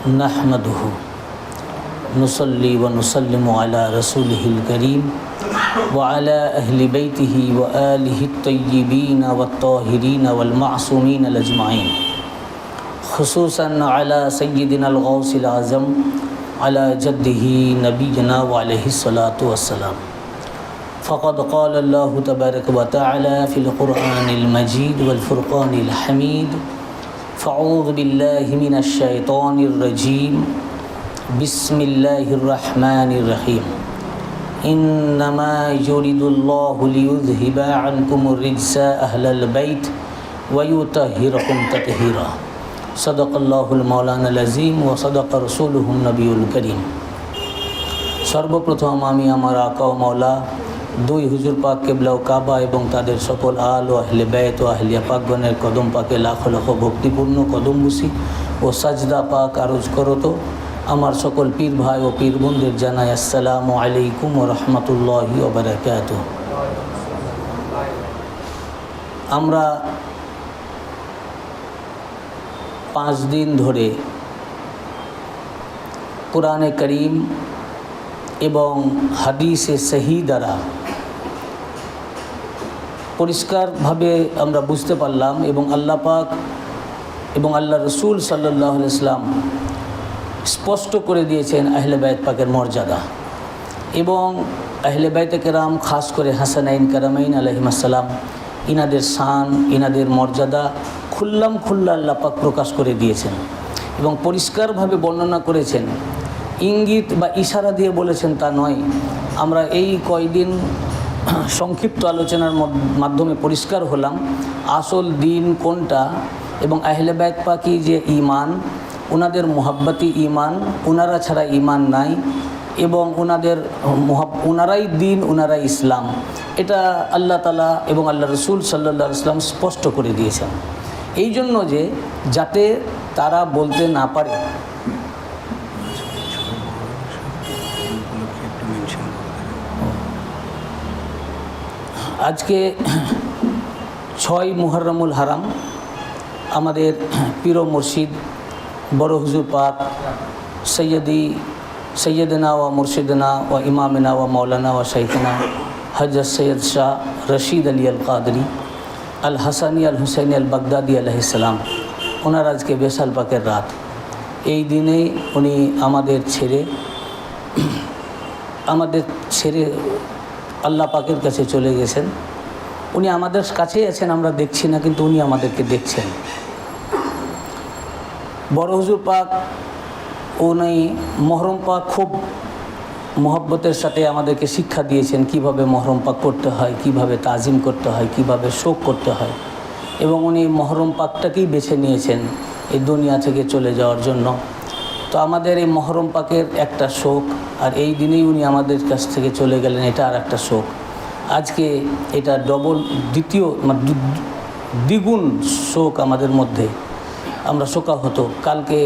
नहमदुहु नुसल्ली व नुसल्लिमु अला रसूलिहिल करीम व अला अहलि बैतिही व आलिहि तय्यिबीन व ताहिरीन वल मासूमीन अजमाइन खुसूसन अला सय्यिदिनल गौसिल आज़म अला जद्दिही नबीना व अलैहिस्सलातु वस्सलाम फ़क़द क़ाल अल्लाहु तबारक व तआला फ़िल क़ुरआनिल मजीद वल फ़ुरक़ानिल हमीद फ़अऊज़ु बिल्लाहि मिनश शैतानिर रजीम बिस्मिल्लाहिर रहमानिर रहीम इन्नमा युरिदुल्लाहु लियुज़हिबा अन्कुमुर रिज्सा अहलल बैत व युतहिरकुम तत्हीरा सदक़ल्लाहुल मौलानाल अज़ीम व सदक़ रसूलुहुन नबियुल करीम। सर्वप्रथम आमी आमार आका ও मौला দুই হুজুর পাক কিবলা ও কাবা এবং তাদের সকল আল ও আহলে বাইত ও আহলিয়া পাকগণের কদম পাকে লাখ লাখ ভক্তিপূর্ণ কদম বুসি ও সাজদা পাক আরজ করত। আমার সকল পীর ভাই ও পীর বোনদের জানাই আসসালামু আলাইকুম ওয়া রাহমাতুল্লাহি ওয়া বারাকাতুহু। আমরা 5 দিন ধরে কুরআনে করিম এবং হাদিসে সহি দ্বারা পরিষ্কারভাবে আমরা বুঝতে পারলাম এবং আল্লাহ পাক এবং আল্লাহ রসুল সাল্লাল্লাহু আলাইহি ওয়াসাল্লাম স্পষ্ট করে দিয়েছেন আহলে বাইত পাকের মর্যাদা এবং আহলে বাইতে কেরাম খাস করে হাসানাইন কারামাইন আলাইহিসসালাম ইনাদের শান ইনাদের মর্যাদা খুল্লা আল্লাহ পাক প্রকাশ করে দিয়েছেন এবং পরিষ্কারভাবে বর্ণনা করেছেন। ইঙ্গিত বা ইশারা দিয়ে বলেছেন তা নয়। আমরা এই কয়দিন সংক্ষিপ্ত আলোচনার মাধ্যমে পরিষ্কার হলাম আসল দিন কোনটা এবং আহলে বাইত পাকি যে ঈমান, ওনাদের মুহাব্বতি ঈমান, ওনারা ছাড়া ঈমান নাই এবং ওনারাই দিন, ওনারাই ইসলাম। এটা আল্লাহ তাআলা এবং আল্লাহ রসুল সাল্লাল্লাহু আলাইহি ওয়াসাল্লাম স্পষ্ট করে দিয়েছেন। এই জন্য যে যাতে তারা বলতে না পারে আজকে 6 মুহররমুল হারাম আমাদের পীর ও মুর্শিদ বড় হুজুর পাক সৈয়দনা ওয়া মুর্শিদনা ওয়া ইমামনা ওয়া মৌলানা ওয়া শাইখনা হযরত সৈয়দ শাহ রশিদ আলী আল কাদরি আল হাসানি আল হুসাইনি আল বাগদাদি আলাইহিস সালাম ওনার আজকে বেসাল পাকের রাত। এই দিনে উনি আমাদের ছেড়ে আল্লাহ পাকের কাছে চলে গেছেন। উনি আমাদের কাছেই আছেন, আমরা দেখছি না, কিন্তু উনি আমাদেরকে দেখছেন। বড় হুজুর পাক উনি মহরম পাক খুব মহব্বতের সাথে আমাদেরকে শিক্ষা দিয়েছেন কিভাবে মহরম পাক করতে হয়, কিভাবে তাজিম করতে হয়, কিভাবে শোক করতে হয় এবং উনি মহরম পাকটাকেই বেছে নিয়েছেন এই দুনিয়া থেকে চলে যাওয়ার জন্য। তো আমাদের এই মহরম পাকের একটা শোক, আর এই দিনেই উনি আমাদের কাছ থেকে চলে গেলেন, এটা আর একটা শোক। আজকে এটা দ্বিগুণ শোক আমাদের মধ্যে, আমরা শোকাহত। কালকে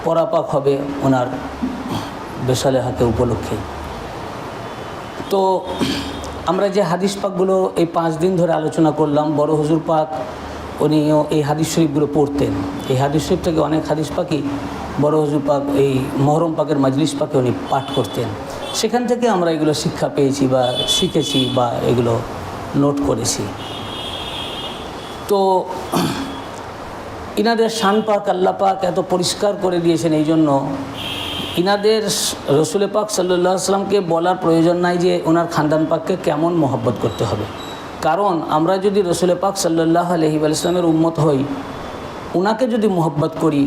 পরাপাক হবে ওনার বেসালে হাকে উপলক্ষে। তো আমরা যে হাদিস পাকগুলো এই 5 দিন ধরে আলোচনা করলাম, বড় হুজুর পাক উনিও এই হাদিস শরীফগুলো পড়তেন। এই হাদিস শরীফ থেকে অনেক হাদিস পাকই বড় হুজুর পাক এই মহরম পাকের মাজলিস পাকে উনি পাঠ করতেন। সেখান থেকে আমরা এগুলো শিক্ষা পেয়েছি বা শিখেছি বা এগুলো নোট করেছি। তো ইনাদের শান পাক আল্লাহ পাক এত পরিষ্কার করে দিয়েছেন, এই জন্য ইনাদের রসুল পাক সাল্লাল্লাহু আলাইহি ওয়াসাল্লামকে বলার প্রয়োজন নাই যে ওনার খানদান পাককে কেমন মহব্বত করতে হবে। কারণ আমরা যদি রসুল পাক সাল্লাল্লাহু আলাইহি ওয়াসাল্লামের উম্মত হই, ওনাকে যদি মহব্বত করি,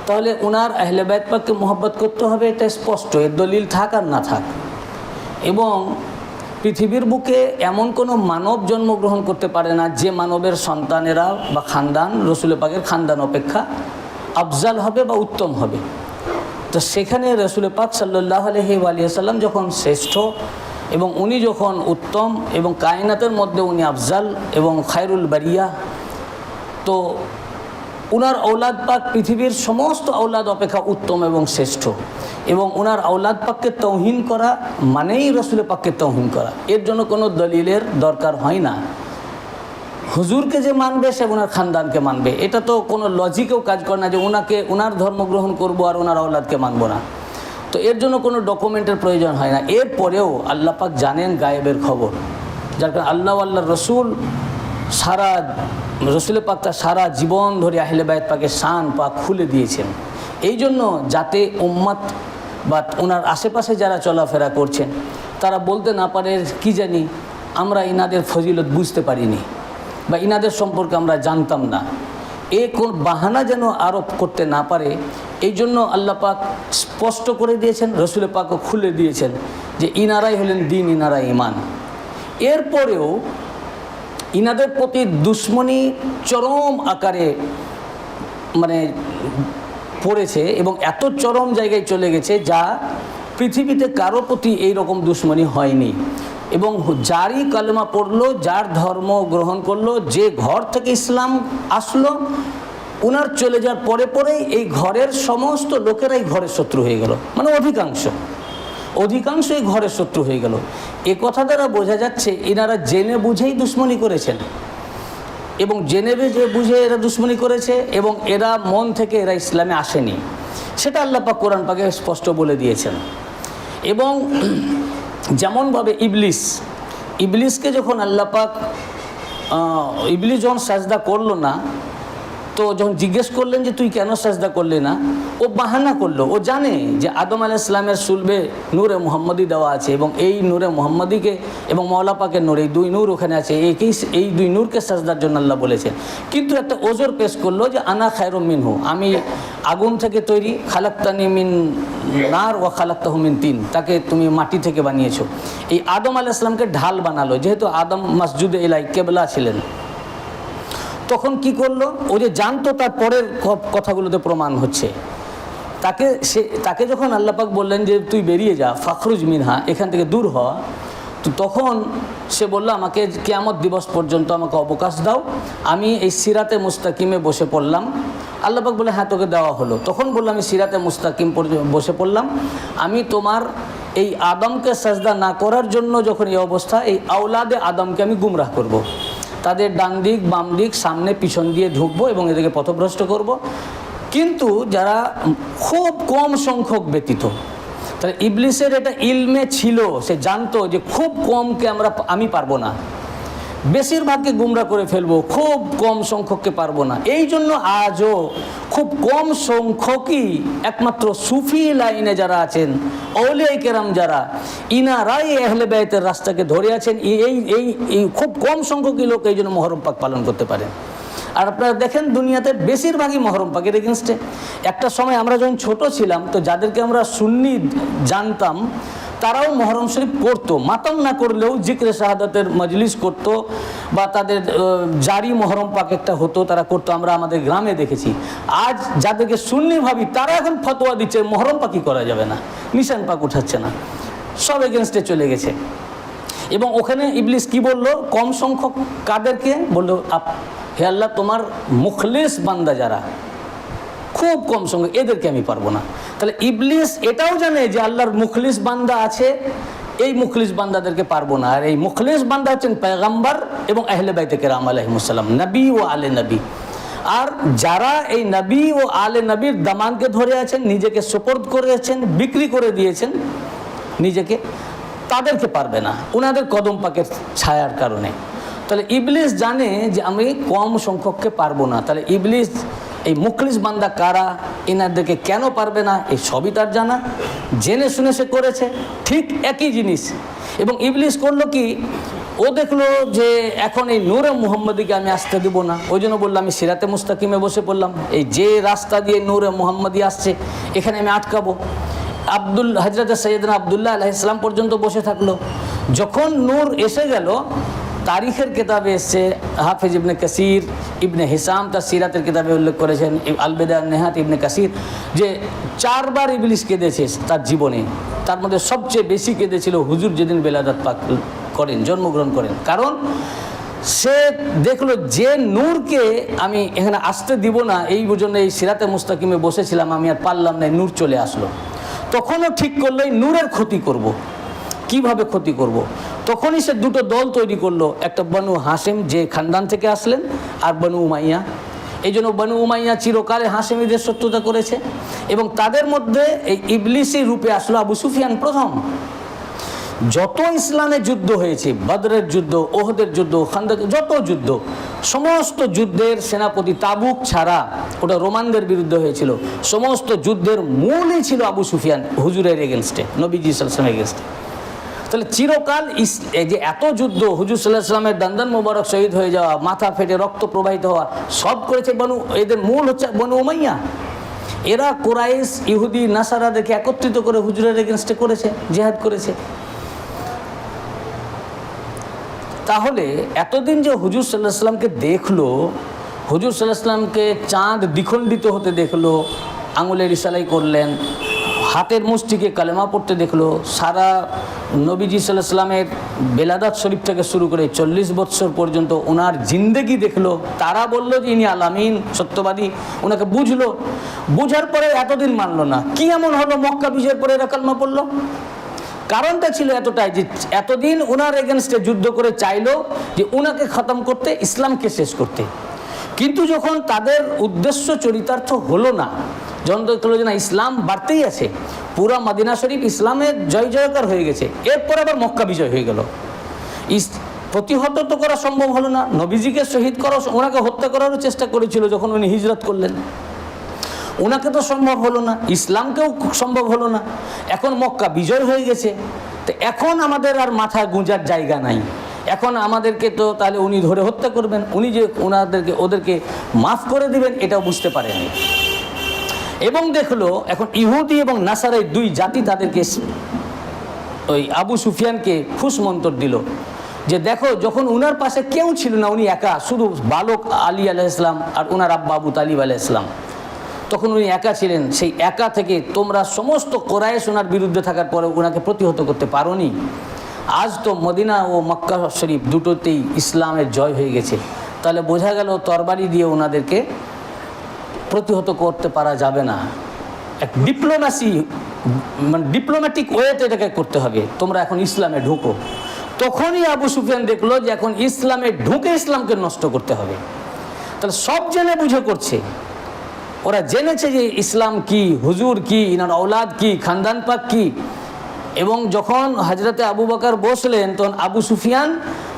তাহলে ওনার আহলে বাইত পাককে মহব্বত করতে হবে, এটা স্পষ্ট, এর দলিল থাক আর না থাক। এবং পৃথিবীর বুকে এমন কোনো মানব জন্মগ্রহণ করতে পারে না যে মানবের সন্তানেরা বা খানদান রসুল পাকের খানদান অপেক্ষা আফজাল হবে বা উত্তম হবে। তো সেখানে রসুল পাক সাল্লাল্লাহু আলাইহি ওয়াসাল্লাম যখন শ্রেষ্ঠ এবং উনি যখন উত্তম এবং কায়নাতের মধ্যে উনি আফজাল এবং খায়রুল বারিয়া, তো উনার ঔলাদ পাক পৃথিবীর সমস্ত ঔলাদ অপেক্ষা উত্তম এবং শ্রেষ্ঠ। এবং ওনার আওলাদ পাককে তৌহিন করা মানেই রসুল পাককে তৌহিন করা, এর জন্য কোনো দলিলের দরকার হয় না। হুজুরকে যে মানবে সে ওনার খানদানকে মানবে, এটা তো কোনো লজিকেও কাজ করে না যে ওনার ধর্ম গ্রহণ করবো আর ওনার আওলাদকে মানবো না। তো এর জন্য কোনো ডকুমেন্টের প্রয়োজন হয় না। এরপরেও আল্লাহ পাক জানেন গায়েবের খবর, যার কারণে আল্লাহর রসুল রসুল পাক তার সারা জীবন ধরে আহলে বাইত পাকের শান পাক খুলে দিয়েছেন, এই জন্য যাতে উম্মত বা ওনার আশেপাশে যারা চলাফেরা করছেন তারা বলতে না পারে কি জানি আমরা ইনাদের ফজিলত বুঝতে পারিনি বা ইনাদের সম্পর্কে আমরা জানতাম না, কোন বাহানা যেন আরোপ করতে না পারে। এই জন্য আল্লাহ পাক স্পষ্ট করে দিয়েছেন, রসুল পাকও খুলে দিয়েছেন যে ইনারাই হলেন দিন, ইনারাই ইমান। এরপরেও ইনাদের প্রতি দুশ্মনী চরম আকারে পড়েছে এবং এত চরম জায়গায় চলে গেছে যা পৃথিবীতে কারো প্রতি এই রকম দুশ্মনী হয়নি। এবং যারই কালেমা পড়লো, যার ধর্ম গ্রহণ করলো, যে ঘর থেকে ইসলাম আসলো, ওনার চলে যাওয়ার পরেই এই ঘরের সমস্ত লোকেরাই ঘরের শত্রু হয়ে গেল, অধিকাংশ এই ঘরের শত্রু হয়ে গেল। এ কথা দ্বারা বোঝা যাচ্ছে এনারা জেনে বুঝেই দুশ্মনী করেছেন এবং জেনে বুঝে এরা দুশ্মনী করেছে এবং এরা মন থেকে এরা ইসলামে আসেনি, সেটা আল্লাহ পাক কোরআন পাকে স্পষ্ট বলে দিয়েছেন। এবং যেমনভাবে ইবলিসকে যখন আল্লাহ পাক ইবলিস যখন সাজদা করলো না, তো যখন জিজ্ঞেস করলেন যে তুই কেন সাজদা করলি না, ও বাহানা করলো। ও জানে যে আদম আলাইহিস সালামের সুলবে নূরে মুহাম্মদী দেওয়া আছে এবং এই নূরে মুহাম্মদীকে এবং মওলা পাকের নূর, এই দুই নূর ওখানে আছে, এই দুই নূরকে সাজদার জন্য আল্লাহ বলেছেন। কিন্তু একটা ওজর পেশ করলো যে আনা খায়রুম মিনহু, আমি আগুন থেকে তৈরি, খালাক্তানি মিন নার ওয়া খালাক্তাহু মিন তিন, তাকে তুমি মাটি থেকে বানিয়েছো। এই আদম আলাইহিস সালামকে ঢাল বানালো, যেহেতু আদম মাসজুদে ইলাহি কেবলা ছিলেন। তখন কি করলো, ও যে জানতো তার পরের কথাগুলোতে প্রমাণ হচ্ছে, তাকে যখন আল্লাহ পাক বললেন যে তুই বেরিয়ে যা, ফাখরুজ মিনহা, এখান থেকে দূর হ, তো তখন সে বলল আমাকে কিয়ামত দিবস পর্যন্ত আমাকে অবকাশ দাও, আমি এই সিরাতে মুস্তাকিমে বসে পড়লাম। আল্লাহ পাক বলে হ্যাঁ তোকে দেওয়া হলো। তখন বললাম আমি সিরাতে মুস্তাকিম বসে পড়লাম, আমি তোমার এই আদমকে সাজদা না করার জন্য যখন এই অবস্থা, এই আওলাদে আদমকে আমি গুমরাহ করব। তাদের ডান দিক বাম দিক সামনে পিছন দিয়ে ঢুকবো এবং এদেরকে পথভ্রষ্ট করব। কিন্তু যারা খুব কম সংখ্যক ব্যতীত, তাহলে ইবলিসের এটা ইলমে ছিল, সে জানতো যে খুব কমকে আমি পারবো না, বেশিরভাগকে গুমরা করে ফেলবো, খুব কম সংখ্যককে পারবো না। এই জন্য আজও খুব কম সংখ্যকই একমাত্র সুফি লাইনে যারা আছেন, আউলিয়া কেরাম যারা, ইনারাই আহলে বাইতের রাস্তাকে ধরে আছেন। এই খুব কম সংখ্যকই লোক এই জন্য মহরম পাক পালন করতে পারেন। আর আপনারা দেখেন দুনিয়াতে বেশিরভাগই মহরম পাকের এগেনস্টে। একটা সময় আমরা যখন ছোট ছিলাম, তো যাদেরকে আমরা সুন্নি জানতাম তারাও মহরম শরীফ করতো, মাতাম না করলেও জিক্রে শাহাদাতের মজলিস করতো বা তাদের জারি মহরম পাক একটা হতো, তারা করতো, আমরা আমাদের গ্রামে দেখেছি। আজ যাদেরকে সুন্নি ভাবি তারা এখন ফতোয়া দিচ্ছে মহরম পাকই করা যাবে না, নিশান পাক উঠাচ্ছে না, সব এগেনস্টে চলে গেছে। এবং ওখানে ইবলিস কি বলল, কম সংখ্যক কাদেরকে বললো, হে আল্লাহ তোমার মুখলিস বান্দা যারা খুব কম সংখ্যক, এদেরকে আমি পারবো না। তাহলে ইবলিস এটাও জানে যে আল্লাহর মুখলিস বান্দা আছে, এই মুখলিস বান্দাদেরকে পারবো না। আর এই মুখলিস বান্দা হচ্ছেন পয়গম্বর এবং আহলে বাইতে কেরাম আলাইহিমুস সালাম, নবী ও আলে নবী। আর যারা এই নবী ও আলে নবীর দামানকে ধরে আছেন, নিজেকে সুপর্দ করেছেন, বিক্রি করে দিয়েছেন নিজেকে, তাদেরকে পারবে না ওনাদের কদম পাকের ছায়ার কারণে। তাহলে ইবলিস জানে যে আমি কম সংখ্যককে পারবো না। তাহলে ইবলিস এই মুখলিস বান্দা কারা, এনাদেরকে কেন পারবে না, এই সবই তার জানা, জেনে শুনে সে করেছে ঠিক একই জিনিস। এবং ইবলিস করলো কি, ও দেখলো যে এখন এই নূরে মুহাম্মদীকে আমি আসতে দেবো না, ওই জন্য বললাম আমি সিরাতে মুস্তাকিমে বসে পড়লাম, এই যে রাস্তা দিয়ে নূরে মুহাম্মদী আসছে এখানে আমি আটকাবো। হযরত সৈয়দনা আব্দুল্লাহ আলাইহিস সালাম পর্যন্ত বসে থাকলো। যখন নূর এসে গেল, তারিখের কিতাবে এসছে, হাফিজ ইবনে কাসির, ইবনে হিসাম তার সিরাতের কিতাবে উল্লেখ করেছেন, আল বিদায়া ওয়ান নিহায়াত ইবনে কাসির, যে 4 বার ইবলিস কেঁদেছে তার জীবনে। তার মধ্যে সবচেয়ে বেশি কেঁদেছিল হুজুর যেদিন বেলাদাত পাক করেন, জন্মগ্রহণ করেন। কারণ সে দেখলো যে নূরকে আমি এখানে আসতে দিব না, এই জন্য এই সিরাতে মুস্তাকিমে বসেছিলাম, আমি আর পারলাম না, নূর চলে আসলো। তখনও ঠিক করলো এই নূরের ক্ষতি করব। কিভাবে ক্ষতি করব। তখনই সে দুটো দল তৈরি করলো, একটা বনু হাসেম যে খানদান থেকে আসলেন, আর বনু উমাইয়া। এই জন্য বনু উমাইয়া চিরকালে হাসেমিদের শত্রুতা করেছে, এবং তাদের মধ্যে এই ইবলিসি রূপে আসলো আবু সুফিয়ান প্রথম। যত ইসলামে যুদ্ধ হয়েছে, বদরের যুদ্ধ, ওহদের যুদ্ধ, খান্দক, যত যুদ্ধ, সমস্ত যুদ্ধের সেনাপতি তাবুক ছাড়া, ওটা রোমানদের বিরুদ্ধে হয়েছিল, সমস্ত যুদ্ধের মূলই ছিল আবু সুফিয়ান হুজুরের এগেনস্টে, নবীজি সাল্লাল্লাহু আলাইহি ওয়াসাল্লামের এগেনস্টে। তাহলে চিরকাল এই যে এত যুদ্ধ, হুজুর সাল্লাল্লাহু আলাইহি ওয়াসাল্লামের দান্দান মোবারক শহীদ হয়ে যাওয়া, মাথা ফেটে রক্ত প্রবাহিত হওয়া, সব করেছে এদের মূল হচ্ছে বনু উমাইয়া। এরা কুরাইশ, ইহুদি, নাসারাদেরকে একত্রিত করে হুজুরের এগেনস্টে করেছে, জিহাদ করেছে। তাহলে এতদিন যে হুজুর সাল্লাল্লাহু আলাইহি ওয়াসাল্লামকে দেখলো, হুজুর সাল্লাল্লাহু আলাইহি ওয়াসাল্লামকে চাঁদ দ্বিখণ্ডিত হতে দেখলো, আঙুলের ইশারাই করলেন, হাতের মুষ্টিকে কালেমা পড়তে দেখলো, সারা নবীজি সাল্লাল্লাহু আলাইহি ওয়াসাল্লামের বেলাদাত শরীফ থেকে শুরু করে 40 বৎসর পর্যন্ত ওনার জিন্দেগি দেখলো, তারা বললো যে ইনি আলামিন, সত্যবাদী, ওনাকে বুঝলো। বুঝার পরে এতদিন মানলো না। কি এমন হলো মক্কা বিজয়ের পরে এরা কালেমা পড়লো? কারণটা ছিল এতটাই যে এতদিন ওনার এগেনস্টে যুদ্ধ করে চাইলো যে ওনাকে খতম করতে, ইসলামকে শেষ করতে। কিন্তু যখন তাদের উদ্দেশ্য চরিতার্থ হলো না, যখন দেখলো যে না ইসলাম বাড়তেই আছে, পুরা মদিনা শরীফ ইসলামের জয় জয়কার হয়ে গেছে, এরপর আবার মক্কা বিজয় হয়ে গেল। প্রতিহত তো করা সম্ভব হলো না, নবীজিকে শহীদ করা, ওনাকে হত্যা করারও চেষ্টা করেছিল যখন উনি হিজরত করলেন, ওনাকে তো সম্ভব হলো না, ইসলামকেও সম্ভব হলো না। এখন মক্কা বিজয় হয়ে গেছে, তো এখন আমাদের আর মাথা গুঁজার জায়গা নাই। এখন আমাদেরকে তো তাহলে উনি ধরে হত্যা করবেন, উনি যে ওদেরকে মাফ করে দিবেন এটাও বুঝতে পারেনি। এবং দেখলো এখন ইহুদি এবং নাসারাই দুই জাতি তাদেরকে, ওই আবু সুফিয়ানকে ফুসমন্তর দিল যে দেখো, যখন উনার পাশে কেউ ছিল না, উনি একা, শুধু বালক আলী আলাইহিস সালাম আর উনার আব্বা আবু তালিব আলাইহিস সালাম, তখন উনি একা ছিলেন। সেই একা থেকে তোমরা সমস্ত কোরাইশ ওনার বিরুদ্ধে থাকার পরে ওনাকে প্রতিহত করতে পারোনি। আজ তো মদিনা ও মক্কা শরীফ দুটোতেই ইসলামের জয় হয়ে গেছে, তাহলে বোঝা গেল তরবারি দিয়ে ওনাদেরকে প্রতিহত করতে পারা যাবে না। এক ডিপ্লোম্যাসি, মানে ডিপ্লোম্যাটিক ওয়েতে এটাকে করতে হবে, তোমরা এখন ইসলামে ঢুকো। তখনই আবু সুফিয়ান দেখলো যে এখন ইসলামে ঢুকে ইসলামকে নষ্ট করতে হবে। তাহলে সব জেনে বুঝে করছে, ওরা জেনেছে যে ইসলাম কি, হুজুর কি, ইনার औलाद কি, খানদান পাক কি। এবং যখন হযরতে আবু বকর বসলেন, তখন আবু সুফিয়ান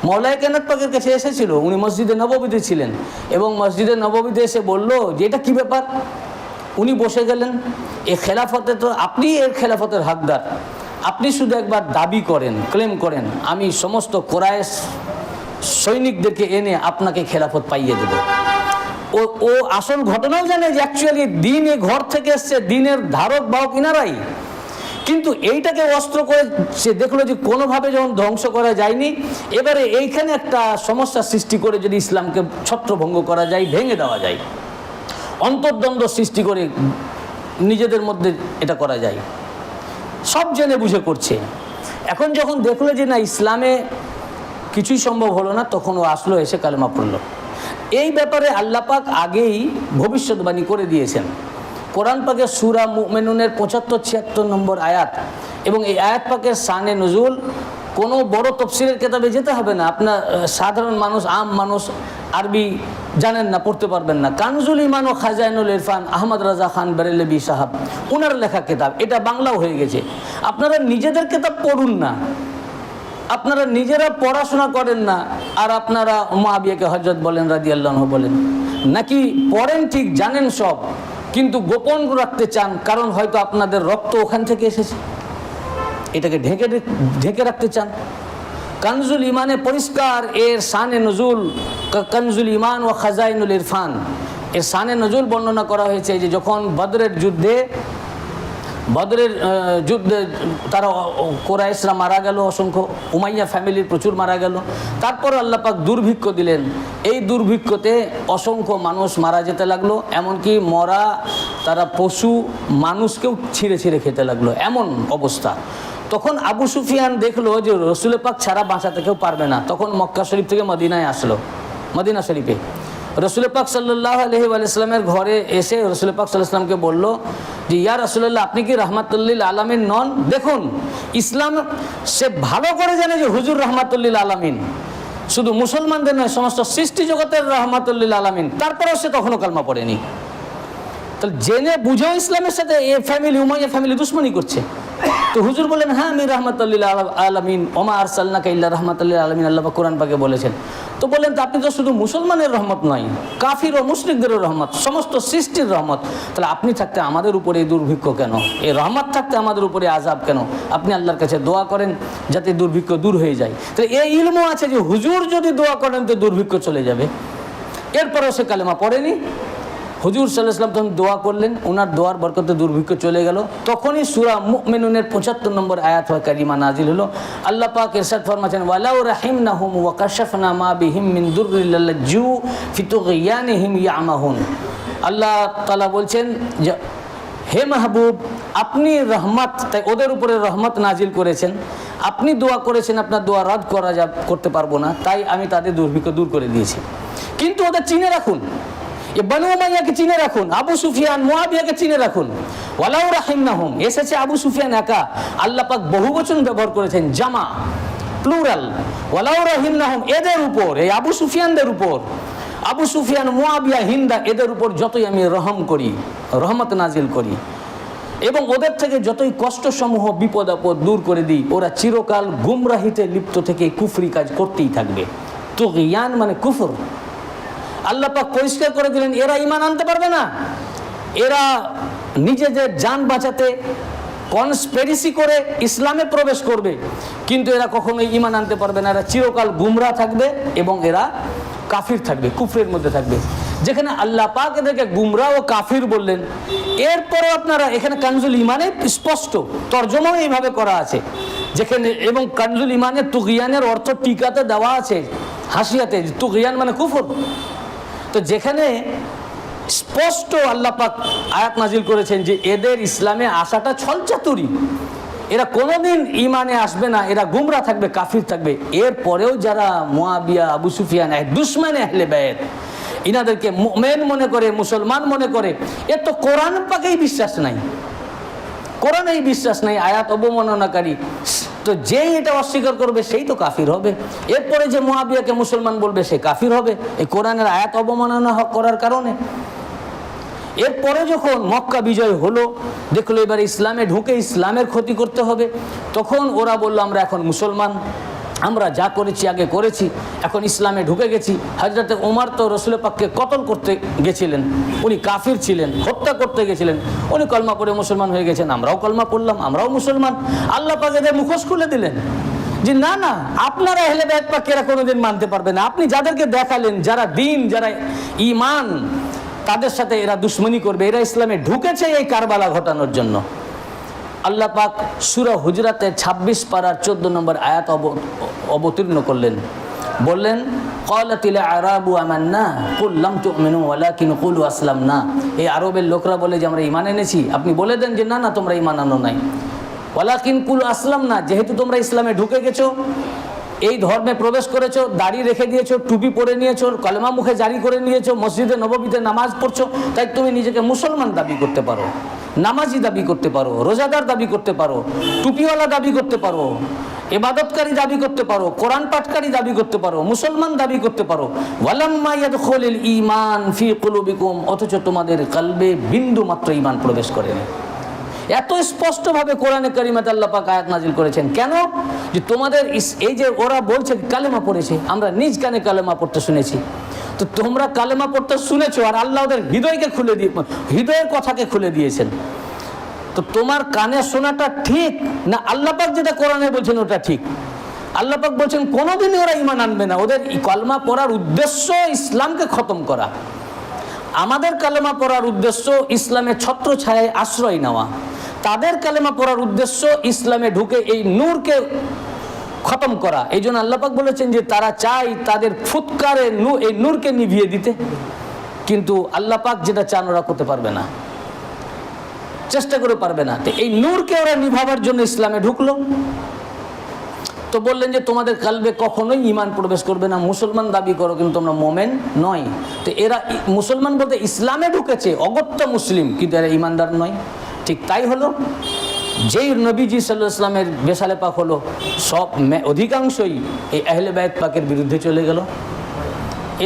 মওলায়ে কায়নাত পাকের কাছে এসেছিল, উনি মসজিদে নববীতে ছিলেন, এবং মসজিদে নববীতে এসে বলল যে এটা কি ব্যাপার। উনি বসে গেলেন, এই খেলাফতে তো আপনি এর খেলাফতের হকদার, আপনি শুধু একবার দাবি করেন, ক্লেম করেন, আমি সমস্ত কোরাইশ সৈনিকদেরকে এনে আপনাকে খেলাফত পাইয়ে দেব। ও আসল ঘটনাও জানে যে অ্যাকচুয়ালি দিন এ ঘর থেকে এসছে, দিনের ধারক বাহক ইনারাই। কিন্তু এইটাকে অস্ত্র করে সে দেখলো যে কোনোভাবে যখন ধ্বংস করা যায়নি, এবারে এইখানে একটা সমস্যা সৃষ্টি করে যদি ইসলামকে ছত্রভঙ্গ করা যায়, ভেঙে দেওয়া যায়, অন্তর্দ্বন্দ্ব সৃষ্টি করে নিজেদের মধ্যে এটা করা যায়, সব জেনে বুঝে করছে। এখন যখন দেখলো যে না ইসলামে কিছুই সম্ভব হলো না, তখন ও আসলো, এসে কালেমা পড়লো। এই ব্যাপারে আল্লাহ পাক আগেই ভবিষ্যৎবাণী করে দিয়েছেন। কোরআন পাকের সূরা মুমিনুনের 75-76 নম্বর আয়াত, এবং এই আয়াত পাকের শানে নুজুল কোনো বড় তফসিরের কিতাবে যেতে হবে না। আপনার সাধারণ মানুষ, আম মানুষ আরবি জানেন না, পড়তে পারবেন না। কানজুল ইমান ও খাজাইনুল ইরফান আহমদ রাজা খান বেরেলভি সাহাব, ওনার লেখা কিতাব, এটা বাংলাও হয়ে গেছে। আপনারা নিজেদের কিতাব পড়ুন না, আপনারা নিজেরা পড়াশোনা করেন না, আর আপনারা মুআবিয়াকে হযরত বলেন রাদিয়াল্লাহু আনহু বলেন, নাকি পড়েন ঠিক, জানেন সব, কিন্তু গোপন রাখতে চান, কারণ হয়তো আপনাদের রক্ত ওখান থেকে এসেছে, এটাকে ঢেকে রাখতে চান। কানজুল ইমানে পরিষ্কার এর শানে নজুল, কানজুল ইমান ও খাজাইনুল ইরফান, এর শানে নজুল বর্ণনা করা হয়েছে যে যখন বদরের যুদ্ধে তারা কোরাইশরা মারা গেল, অসংখ্য উমাইয়া ফ্যামিলির প্রচুর মারা গেল। তারপর আল্লাহ পাক দুর্ভিক্ষ দিলেন, এই দুর্ভিক্ষতে অসংখ্য মানুষ মারা যেতে লাগলো, এমনকি মরা তারা পশু মানুষকেও ছিঁড়ে ছিঁড়ে খেতে লাগলো, এমন অবস্থা। তখন আবু সুফিয়ান দেখলো যে রসুল পাক ছাড়া বাঁচাতে কেউ পারবে না, তখন মক্কা শরীফ থেকে মদিনায় আসলো, মদিনা শরীফে রসুল পাক সাল্লাল্লাহু আলাইহি ওয়াসাল্লামের ঘরে এসে রসুল পাক সাল্লাল্লাহু আলাইহি ওয়াসাল্লামকে বলল যে ইয়া রাসূলুল্লাহ, আপনি কি রাহমাতুল্লিল আলামিন নন? দেখুন, ইসলাম সে ভালো করে জানে যে হুজুর রাহমাতুল্লিল আলামিন, শুধু মুসলমানদের নয়, সমস্ত সৃষ্টি জগতের রাহমাতুল্লিল আলামিন। তারপরেও সে তখনও কালমা পড়েনি। তাহলে জেনে বুঝেও ইসলামের সাথে এ ফ্যামিলি, উমাইয়া ফ্যামিলি দুশ্মনী করছে। তো হুজুর বলেন, হ্যাঁ আমি রাহমাতুল্লিল আলামিন, ওমা আরসালনাকা ইল্লা রাহমাতুল্লিল আলামিন, আল্লাহ কোরআন পাকে বলেছেন। তো বললেন, তো আপনি তো শুধু মুসলমানের রহমত নয়, কাফির ও মুশরিকদেরও রহমত, সমস্ত সৃষ্টির রহমত। তাহলে আপনি থাকতে আমাদের উপরে এই দুর্ভিক্ষ কেন? এই রহমত থাকতে আমাদের উপরে আযাব কেন? আপনি আল্লাহর কাছে দোয়া করেন যাতে দুর্ভিক্ষ দূর হয়ে যায়। তাহলে এই ইলমও আছে যে হুজুর যদি দোয়া করেন তো দুর্ভিক্ষ চলে যাবে। এরপরেও সে কালেমা পড়েনি। হুজুর সাল্লাল্লাহু আলাইহি ওয়াসাল্লাম তখন দোয়া করলেন, ওনার দোয়ার বরকতে দুর্ভিক্ষ চলে গেল। তখনই সূরা মুমিনুনের 75 নম্বর আয়াত ওয়া কারিমা নাজিল হলো। আল্লাহ পাক ইরশাদ ফরমাচ্ছেন, ওয়ালাউ রাহিমনাহুম ওয়া কাশাফনা মা বিহিম মিন দুররিল লাজ্জু ফি তুগয়ানিহিম ইয়ামাহুন। আল্লাহ তাআলা বলছেন যে হে মাহবুব, আপনি রহমত, তাই ওদের উপরে রহমত নাজিল করেছেন। আপনি দোয়া করেছেন, আপনার দোয়া রদ করতে পারবো না, তাই আমি তাদের দুর্ভিক্ষ দূর করে দিয়েছি। কিন্তু ওদের চিনে রাখুন, বনু উমাইয়াকে চিনে রাখুন, আবু সুফিয়ান মুআবিয়াকে চিনে রাখুন। ওয়ালাউ রাহিমনাহুম এসেছে আবু সুফিয়ান একা, আল্লাহ পাক বহুবচন ব্যবহার করেছেন, জামা, প্লুরাল। ওয়ালাউ রাহিমনাহুম এদের উপর, এই আবু সুফিয়ানদের উপর, আবু সুফিয়ান, মুআবিয়া, হিন্দা, এদের উপর যতই আমি রহম করি, রহমত নাজিল করি এবং ওদের থেকে যতই কষ্টসমূহ বিপদ আপদ দূর করে দিই, ওরা চিরকাল গুমরাহিতে লিপ্ত থেকে কুফরি কাজ করতেই থাকবে। তুগয়ান মানে কুফর। আল্লাহ পাক পরিষ্কার করে দিলেন, এরা ঈমান আনতে পারবে না, এরা নিজেদের জান বাঁচাতে কনস্পিরেসি করে ইসলামে প্রবেশ করবে, কিন্তু এরা কখনোই ঈমান আনতে পারবে না। এরা চিরকাল গুমরা থাকবে এবং এরা কাফির থাকবে, কুফরের মধ্যে থাকবে। যেখানে আল্লাহ পাক এদেরকে গুমরা ও কাফির বললেন, এরপরে আপনারা এখানে কানজুল ঈমানে স্পষ্ট তরজমাও এইভাবে করা আছে, যেখানে এবং কানজুল ঈমানে তুগয়ানের অর্থ টিকাতে দেওয়া আছে, হাসিয়াতে, তুগয়ান মানে কুফর। তো যেখানে স্পষ্ট আল্লাহ পাক আয়াত নাজিল করেছেন যে এদের ইসলামে আসাটা ছলচাতুরি, এরা কোনোদিন ঈমানে আসবে না, এরা গুমরা থাকবে, কাফির থাকবে। এরপরেও যারা মুআবিয়া, আবু সুফিয়ান, দুশমনে আহলে বাইত, ইনাদেরকে মুমিন মনে করে, মুসলমান মনে করে, এর তো কোরআন পাকেই বিশ্বাস নাই, কোরআনেই বিশ্বাস নাই, আয়াত অবমাননাকারী। তো যেই এটা অস্বীকার করবে সেই তো কাফির হবে। এরপরে যে মুআবিয়াকে মুসলমান বলবে সে কাফির হবে এই কোরআনের আয়াত অবমাননা করার কারণে। এরপরে যখন মক্কা বিজয় হলো, দেখলো এবার ইসলামে ঢুকে ইসলামের ক্ষতি করতে হবে, তখন ওরা বলল আমরা এখন মুসলমান, আমরা যা করেছি আগে করেছি, এখন ইসলামে ঢুকে গেছি। হযরত ওমর তো রাসূল পাককে কতল করতে গেছিলেন, উনি কাফির ছিলেন, হত্যা করতে গেছিলেন, উনি কলমা পড়ে মুসলমান হয়ে গেছেন, আমরাও কলমা পড়লাম, আমরাও মুসলমান। আল্লাহ পাক এদের মুখোশ খুলে দিলেন যে না না, আপনারা আহলে বাইত পাককে এরা কোনোদিন মানতে পারবে না। আপনি যাদেরকে দেখালেন, যারা দিন, যারা ঈমান, তাদের সাথে এরা দুশমনী করবে, এরা ইসলামে ঢুকেছে এই কারবালা ঘটানোর জন্য। আল্লাহ পাক সূরা হুজরাতের 26 পারার 14 নম্বর আয়াত অবতীর্ণ করলেন, বললেন ক্বালাতিল আরাবু আমান্না কুল লাম তুমিনু ওয়ালাকিন কুলু আসলামনা। এই আরবের লোকরা বলে যে আমরা ঈমান এনেছি, আপনি বলে দেন যে না না তোমরা ঈমান আনো নাই, ওয়ালাকিন কুলু আসলামনা, যেহেতু তোমরা ইসলামে ঢুকে গেছো, এই ধর্মে প্রবেশ করেছো, দাড়ি রেখে দিয়েছো, টুপি পরে নিয়েছো, কলেমা মুখে জারি করে নিয়েছো, মসজিদে নববীতে নামাজ পড়ছো, তাই তুমি নিজেকে মুসলমান দাবি করতে পারো, নামাজি দাবি করতে পারো, রোজাদার দাবি করতে পারো, টুপিওয়ালা দাবি করতে পারো, ইবাদতকারী দাবি করতে পারো, কোরআন পাঠকারী দাবি করতে পারো, মুসলমান দাবি করতে পারো। ওয়ালাম্মা ইয়াদখুলুল ঈমান ফি কুলুবিকুম, অথচ তোমাদের কলবে বিন্দু মাত্র ঈমান প্রবেশ করেনি। এত স্পষ্টভাবে কোরআনে কারিমাতে আল্লাহ পাক আয়াত নাজিল করেছেন। কেন? যে তোমাদের এই যে ওরা বলছে কালেমা পড়েছে, আমরা নিজ কানে কালেমা পড়তে শুনেছি, তো তোমরা কালেমা পড়তে শুনেছো আর আল্লাহ ওদের হৃদয়কে খুলে দিয়ে, হৃদয়ের কথাকে খুলে দিয়েছেন। তো তোমার কানে শোনাটা ঠিক না আল্লাহ পাক যেটা কোরআনে বলছেন ওটা ঠিক? আল্লাহ পাক বলছেন কোনোদিনই ওরা ঈমান আনবে না, ওদের কালেমা পড়ার উদ্দেশ্য ইসলামকে খতম করা। আমাদের কালেমা পড়ার উদ্দেশ্য ইসলামের ছত্র ছায়ায় আশ্রয় নেওয়া, তাদের কালেমা পড়ার উদ্দেশ্য ইসলামে ঢুকে এই নূরকে খতম করা। এই জন্য আল্লাহ পাক বলেছেন যে তারা চায় তাদের ফুৎকারে এই নূরকে নিভিয়ে দিতে, কিন্তু আল্লাহ পাক যেটা চান ওরা করতে পারবে না, চেষ্টা করে পারবে না। তো এই নূরকে ওরা নিভাবার জন্য ইসলামে ঢুকলো। তো বললেন যে তোমাদের কালবে কখনোই ঈমান প্রবেশ করবে না, মুসলমান দাবি করো কিন্তু তোমরা মোমেন নয়। তো এরা মুসলমান বলতে ইসলামে ঢুকেছে, অগত্য মুসলিম, কিন্তু এরা ঈমানদার নয়। ঠিক তাই হলো, যেই নবীজি সাল্লাল্লাহু আলাইহি ওয়াসাল্লামের বেসালে পাক হলো, সব অধিকাংশই এই আহলে বায়ত পাকের বিরুদ্ধে চলে গেল।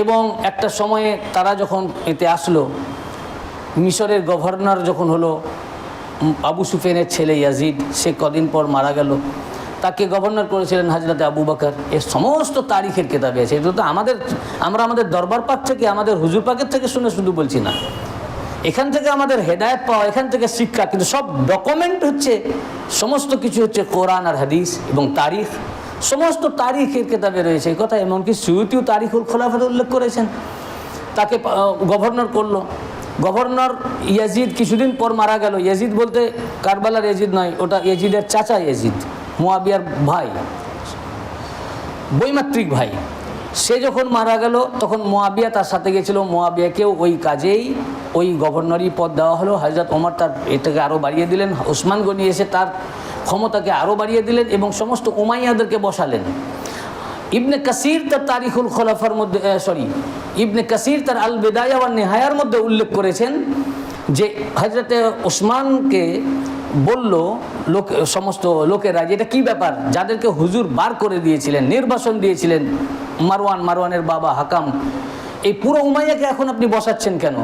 এবং একটা সময়ে তারা যখন এতে আসলো, মিশরের গভর্নর যখন হলো আবু সুফিয়ানের ছেলে ইয়াজিদ, সে কদিন পর মারা গেল, তাকে গভর্নর করেছিলেন হযরত আবু বকর। এর সমস্ত তারিখের কিতাবে আছে। এটা তো আমরা আমাদের দরবার পাক থেকে, আমাদের হুজুর পাকের থেকে শুনে শুধু বলছি না, এখান থেকে আমাদের হেদায়েত পাওয়া, এখান থেকে শিক্ষা, কিন্তু সব ডকুমেন্ট হচ্ছে, সমস্ত কিছু হচ্ছে কোরআন আর হাদিস এবং তারিখ, সমস্ত তারিখের কিতাবে রয়েছে এই কথা। এমনকি সুয়ুতিও তারিখুল খোলাফাতে উল্লেখ করেছেন। তাকে গভর্নর করলো। গভর্নর ইয়াজিদ কিছুদিন পর মারা গেল। ইয়াজিদ বলতে কারবালার ইয়াজিদ নয়, ওটা ইয়াজিদের চাচা ইয়াজিদ, মুয়াবিয়ার ভাই, বৈমাত্রিক ভাই। সে যখন মারা গেল তখন মুয়াবিয়া তার সাথে গেছিল। মুয়াবিয়াকেও ওই কাজেই, ওই গভর্নরই পদ দেওয়া হলো। হযরত ওমর তার এটাকে আরও বাড়িয়ে দিলেন, ওসমান গনি এসে তার ক্ষমতাকে আরও বাড়িয়ে দিলেন এবং সমস্ত উমাইয়াদেরকে বসালেন। ইবনে কাসির তার তারিখুল খোলাফার মধ্যে, ইবনে কাসির তার আল বিদায়া ওয়ান নিহায়ার মধ্যে উল্লেখ করেছেন যে হযরতে ওসমানকে বলল সমস্ত লোকেরা, যে এটা কী ব্যাপার, যাদেরকে হুজুর বার করে দিয়েছিলেন, নির্বাসন দিয়েছিলেন, মারওয়ানের বাবা হাকাম, এই পুরো উমাইয়াকে এখন আপনি বসাচ্ছেন কেন?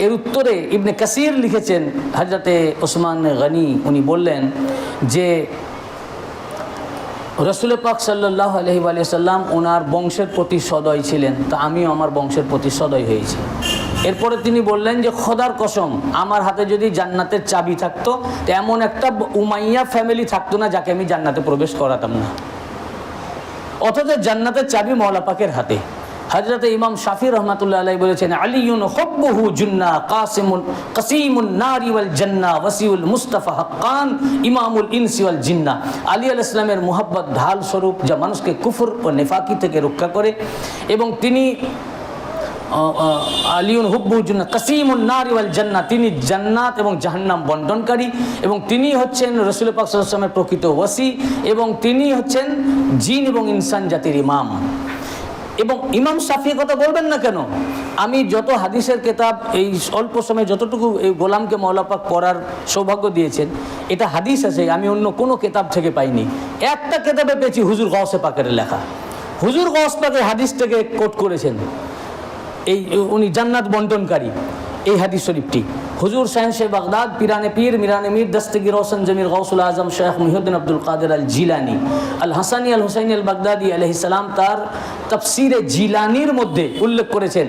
এর উত্তরে ইবনে কাসির লিখেছেন, হযরতে ওসমান গনি উনি বললেন যে রসুল পাক সাল্লাল্লাহু আলাইহি ওয়া সাল্লাম ওনার বংশের প্রতি সদয় ছিলেন, তা আমিও আমার বংশের প্রতি সদয় হয়েছি। এরপরে তিনি বললেন যে খোদার কসম, আমার হাতে যদি জান্নাতের চাবি থাকতো, তো এমন একটা উমাইয়া ফ্যামিলি থাকতো না যাকে আমি জান্নাতে প্রবেশ করাতাম না। অথচ জান্নাতের চাবি মওলা পাকের হাতে। হযরত ইমাম শাফি রহমাতুল্লাহ আলাইহি বলেছেন, আলিয়ুন হুব্বুহু জুন্না কাসিমুন নারি ওয়াল জান্নাহ ওয়াসিউল মুস্তাফা হাক্কান ইমামুল ইনসি ওয়াল জিন্নাহ। আলী আলাইহিস সালামের মুহাব্বত ঢাল স্বরূপ, যা মানুষকে কুফর ও নেফাকি থেকে রক্ষা করে। এবং তিনি আলিউন হুব্বুহু জুন্না কাসিমুন নারি ওয়াল জান্নাহ, তিনি জান্নাত এবং জাহান্নাম বন্টনকারী। এবং তিনি হচ্ছেন রাসূল পাক সাল্লাল্লাহু আলাইহি ওয়াসাল্লামের প্রকৃত ওয়াসি, এবং তিনি হচ্ছেন জিন এবং ইনসান জাতির ইমাম। এবং ইমাম শাফির কথা বলবেন না কেন? আমি যত হাদিসের কিতাব এই অল্প সময়ে যতটুকু এই গোলামকে মওলা পাক পড়ার সৌভাগ্য দিয়েছেন, এটা হাদিস আছে, আমি অন্য কোনো কিতাব থেকে পাইনি। একটা কিতাবে পেয়েছি হুজুর গাউসে পাকের লেখা। হুজুর গাউস পাকের হাদিস থেকে কোট করেছেন এই উনি জান্নাত বন্টনকারী, এই হাদিস শরীফটি। হুজুর শাহেনশাহ বাগদাদ পিরানে পীর মিরানে মীর দস্তগীর রওশন জমির গাউসুল আজম শেখ মুহিউদ্দিন আব্দুল কাদের আল জিলানি আল হাসানি আল হুসাইনি আল বাগদাদি আলাইহিস সালাম তার তাফসিরে জিলানির মধ্যে উল্লেখ করেছেন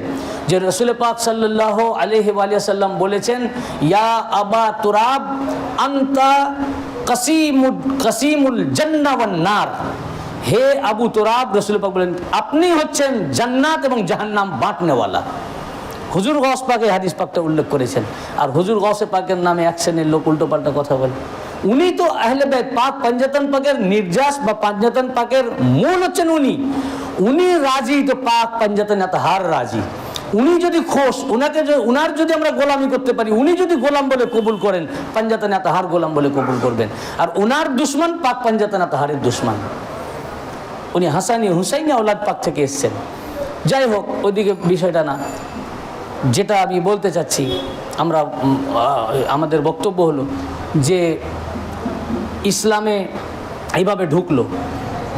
যে রাসূল পাক সাল্লাল্লাহু আলাইহি ওয়া সাল্লাম বলেছেন, ইয়া আবা তুরাব আনতা কাসিমুল জান্নাহ ওয়ান নার। হে আবু তুরাব, রাসূল পাক বলেন আপনি হচ্ছেন জান্নাত এবং জাহান্নাম বাঁটনেওয়ালা। হুজুর গাউস পাক এই হাদিস পাকটা উল্লেখ করেছেন। আর হুজুর গাউসে পাকের নামে এক শ্রেণীর লোক উল্টোপাল্টা কথা বলে। উনি তো আহলে বাইত পাক পাঞ্জাতন পাকের নির্যাস বা পাঞ্জাতন পাকের মূল হচ্ছেন উনি রাজি, তো পাক পাঞ্জাতন আতহার রাজি। উনি যদি খোশ, উনার যদি আমরা গোলামি করতে পারি, উনি যদি গোলাম বলে কবুল করেন, পাঞ্জাতন আতহার গোলাম বলে কবুল করবেন। আর উনার দুশ্মন পাক পাঞ্জাতন আতহারের দুশ্মন। উনি হাসানি হুসাইনি আওলাদ পাক থেকে এসছেন। যাই হোক, ওইদিকে বিষয়টা না। যেটা আমি বলতে চাচ্ছি, আমাদের বক্তব্য হলো যে ইসলামে এইভাবে ঢুকলো,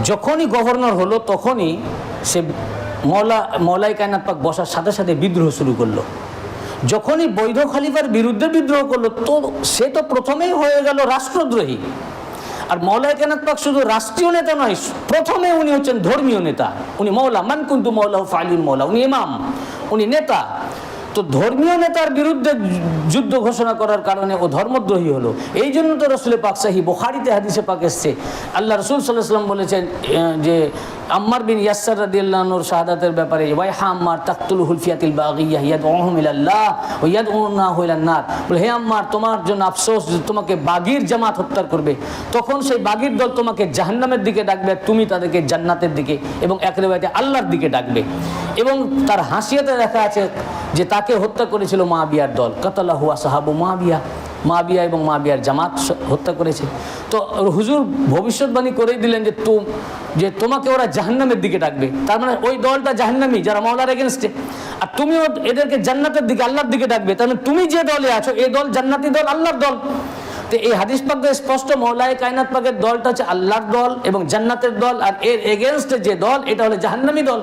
যখনই গভর্নর হলো তখনই সে মওলাই কায়নাত পাক বসার সাথে সাথে বিদ্রোহ শুরু করলো। যখনই বৈধ খলিফার বিরুদ্ধে বিদ্রোহ করলো, তো সে তো প্রথমেই হয়ে গেল রাষ্ট্রদ্রোহী। আর মওলাই কায়নাত পাক শুধু রাষ্ট্রীয় নেতা নয়, প্রথমে উনি হচ্ছেন ধর্মীয় নেতা। উনি মওলা, মান কুনতু মওলাহু ফাআলিউল মওলা, উনি ইমাম, উনি নেতা। তো ধর্মীয় নেতার বিরুদ্ধে যুদ্ধ ঘোষণা করার কারণে ও ধর্মদ্রোহী হলো। এই জন্য তো রাসূল পাক সহিহ বুখারীতে হাদিসে পাক এসেছে, আল্লাহ রাসূল সাল্লাল্লাহু আলাইহি ওয়াসাল্লাম বলেছেন যে আম্মার বিন ইয়াসসার রাদিয়াল্লাহু আনহুর শাহাদাতের ব্যাপারে, ওয়াইহা আম্মার তাকতুলুহুল ফিয়াতিল বাগিয়া ইয়াদউহুম ইলাল্লাহ ওয়া ইয়াদউনাহু ইলান নার। বলে হে আম্মার, তোমার জন্য আফসোস যে তোমাকে বাগীর জামাত হত্যা করবে, তখন সেই বাগীর দল তোমাকে জাহান্নামের দিকে ডাকবে, তুমি তাদেরকে জান্নাতের দিকে এবং এক রিওয়ায়াতে আল্লাহর দিকে ডাকবে। এবং তার হাসিয়াতে দেখা আছে যে তাকে হত্যা করেছিল মুআবিয়ার দল, কাতালাহু আসহাবু মুআবিয়া এবং মুআবিয়ার জামাত হত্যা করেছে। তো তো হুজুর ভবিষ্যৎবাণী করেই দিলেন যে তোমাকে ওরা জাহান্নামের দিকে ডাকবে। তার মানে ওই দলটা জাহান্নামী যারা মাওলার এগেনস্টে, আর তুমিও এদেরকে জান্নাতের দিকে, আল্লাহর দিকে ডাকবে। তার মানে তুমি যে দলে আছো এই দল জান্নাতি দল, আল্লাহর দল। তো এই হাদিস পাকে স্পষ্ট মাওলায়ে কায়নাত পাকের দলটা হচ্ছে আল্লাহর দল এবং জান্নাতের দল, আর এর এগেনস্টে যে দল এটা হলো জাহান্নামী দল।